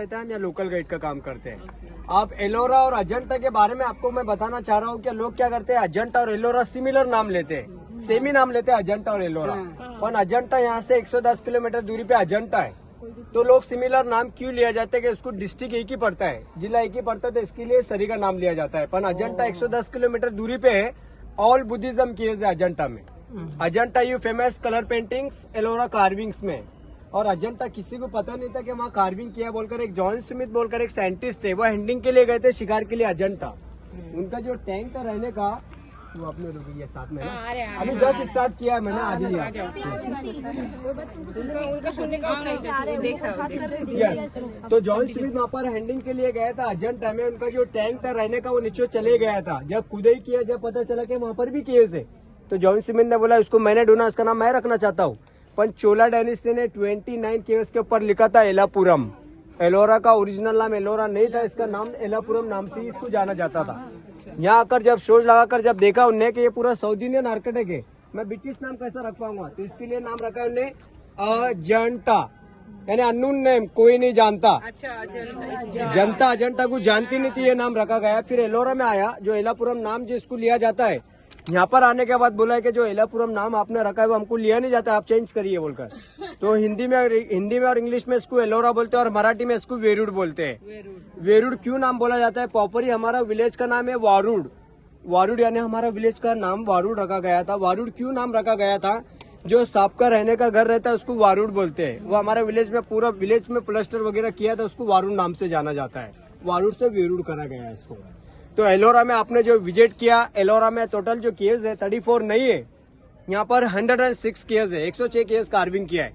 रहते हैं हम या लोकल गाइड का काम करते हैं। आप एलोरा और अजंता के बारे में आपको मैं बताना चाह रहा हूँ कि लोग क्या करते हैं, अजंता और एलोरा सिमिलर नाम लेते हैं, सेम ही नाम लेते हैं अजंता और एलोरा। पर अजंता यहाँ से 110 किलोमीटर दूरी पे अजंता है, तो लोग सिमिलर नाम क्यों लिया जाता है कि उसको डिस्ट्रिक्ट एक ही पड़ता है, जिला एक ही पड़ता है, तो इसके लिए सरी का नाम लिया जाता है। पर अजंता 110 किलोमीटर दूरी पे है। ऑल बुद्धिज्म केव्स है अजंता में। Ajanta you famous colour paintings, Ellora carvings में। और अजंता किसी को पता नहीं था कि वहाँ कार्विंग किया बोलकर, एक जॉन स्मिथ बोलकर एक साइंटिस्ट थे, वो हंटिंग के लिए गए थे, शिकार के लिए अजंता। उनका जो टैंक था रहने का, वो अपने रुकी है साथ में ना, अभी जस्ट स्टार्ट किया है मैंने आज ही। यस, तो जॉन स्मिथ वहाँ पर हैंडिंग के लिए गया था अजंता में। उनका जो टैंक था रहने का वो नीचे चले गया था। जब खुदाई किया, जब पता चला कि वहाँ पर भी केव्स है, तो जॉन स्मिथ ने बोला उसको मैंने ढूंढा, उसका नाम मैं रखना चाहता हूँ। पर चोला डायनेस्टी ने 29 केव्स के ऊपर लिखा था एलापुरम। एलोरा का ओरिजिनल नाम एलोरा नहीं था, इसका नाम एलापुरम नाम से इसको जाना जाता था। यहाँ आकर जब सोच लगाकर जब देखा उनने कि ये पूरा साउथ इंडियन आर्किटेक्ट है, मैं ब्रिटिश नाम कैसा रख पाऊंगा, तो इसके लिए नाम रखा है उन्हें अजंता, यानी अननोन नेम, कोई नहीं जानता। अच्छा, जनता अजंता को जानती नहीं थी, ये नाम रखा गया। फिर एलोरा में आया, जो एलापुरम नाम जिसको लिया जाता है, यहाँ पर आने के बाद बोला है कि जो एलापुरम नाम आपने रखा है वो हमको लिया नहीं जाता, आप चेंज करिए बोलकर। तो हिंदी में और इंग्लिश में इसको एलोरा बोलते हैं और मराठी में इसको वेरुड़ बोलते हैं। वेरुड़ क्यों नाम बोला जाता है, प्रॉपरली हमारा विलेज का नाम है वारुड़। वारुड़ यानी हमारा विलेज का नाम वारुड़ रखा गया था। वारुड़ क्यों नाम रखा गया था, जो सांप का रहने का घर रहता है उसको वारुड़ बोलते हैं। वो हमारे विलेज में पूरा विलेज में प्लास्टर वगैरह किया था, उसको वारुड़ नाम से जाना जाता है। वारुड़ से वेरुड़ करा गया है इसको। तो एलोरा में आपने जो विजिट किया, एलोरा में टोटल जो केव्स है 34 नहीं है, यहाँ पर 106 केव्स है। 106 केव्स कार्विंग किया है,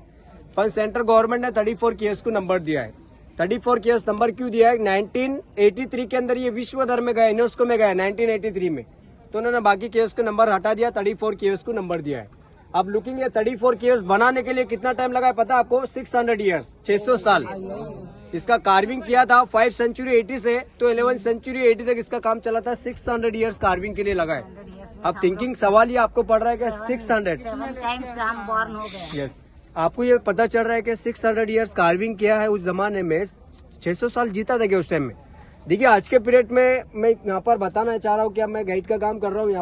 पर सेंट्रल गवर्नमेंट ने 34 केव्स को नंबर दिया है। 34 केव्स नंबर क्यों दिया है, 1983 के अंदर ये विश्व धर्म में गया, यूनेस्को में गया 1983 में, तो उन्होंने बाकी केव्स को नंबर हटा दिया, 34 केव्स को नंबर दिया है। अब लुकिंग है 34 केव्स बनाने के लिए कितना टाइम लगा है पता है आपको, 600 ईयर्स, 600 साल। इसका कार्विंग किया था 5 सेंचुरी 80 से तो 11 सेंचुरी 80 तक इसका काम चला था। 600 ईयर्स कार्विंग के लिए लगा है। अब थिंकिंग सवाल ये आपको पड़ रहा है कि 600, यस, आपको ये पता चल रहा है कि 600 ईयर्स कार्विंग किया है उस जमाने में, 600 साल जीता था क्या उस टाइम में। देखिए आज के पीरियड में मैं यहाँ पर बताना चाह रहा हूँ कि मैं गाइड का काम कर रहा हूँ।